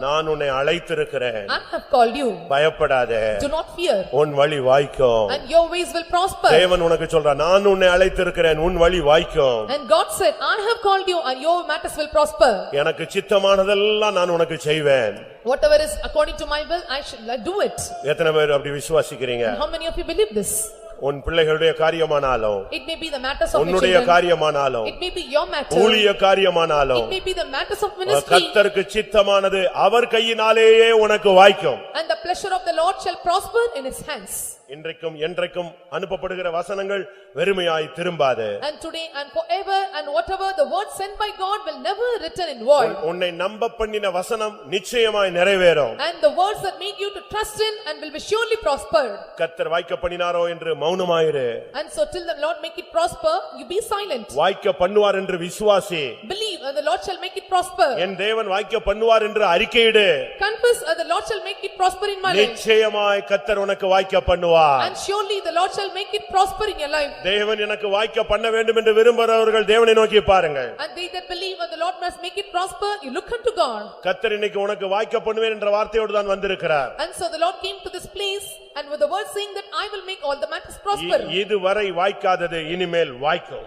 நான் உன்னை அழைத்திருக்கிறேன். I have called you. பயப்படாதே. Do not fear. உன் வழி வாய்க்கும். And your ways will prosper. தேவன் உனக்கு சொல்றார், நான் உன்னை அழைத்திருக்கிறேன், உன் வழி வாய்க்கும். And God said, I have called you and your matters will prosper. எனக்கு சித்தமானதெல்லாம் நான் உனக்கு செய்வேன். Whatever is according to my will, I shall do it. எத்தனை பேர் அப்படி விசுவாசிக்கிறீங்க? And how many of you believe this? உன் பிள்ளைகளுடைய காரியமானாலும், It may be the matters of your உன்னுடைய children. காரியமானாலும், It may be your matter. ஊழிய காரியமானாலும், It may be the matters of ministry. கர்த்தருக்கு சித்தமானது அவர் கையினாலேயே உனக்கு வாய்க்கும். And the pleasure of the Lord shall prosper in his hands. இன்றைக்கும் என்றைக்கும் அனுப்பப்படுகிற வசனங்கள் வெறுமையாய் திரும்பாது. And today and forever and whatever the word sent by God will never return in void. உன்னை நம்ப பண்ணின வசனம் நிச்சயமாய் நிறைவேறும். And the words that make you to trust in and will be surely prospered. கர்த்தர் வாய்க்க பண்ணினாரோ என்று மௌனமாயிரு. And so till the Lord make it prosper, you be silent. வாய்க்க பண்ணுவார் என்று விசுவாசி. Believe and the Lord shall make it prosper. என் தேவன் வாய்க்க பண்ணுவார் என்று அறிக்கையிடு. Confess and the Lord shall make it prosper in my life. நிச்சயமாய் கர்த்தர் உனக்கு வாய்க்க பண்ணுவார். And surely the Lord shall make it prosper in your life. தேவன் எனக்கு வாய்க்க பண்ண வேண்டும் என்று விரும்புகிறவர்கள் தேவனை நோக்கி பாருங்கள். And they that believe and the Lord must make it prosper, you look unto God. கர்த்தர் இன்னைக்கு உனக்கு வாய்க்க பண்ணுவேன் என்ற வார்த்தையோடு தான் வந்திருக்கிறார். And so the Lord came to this place and with the word saying that I will make all the matters prosper. இதுவரை வாய்க்காதது இனிமேல் வாய்க்கும்.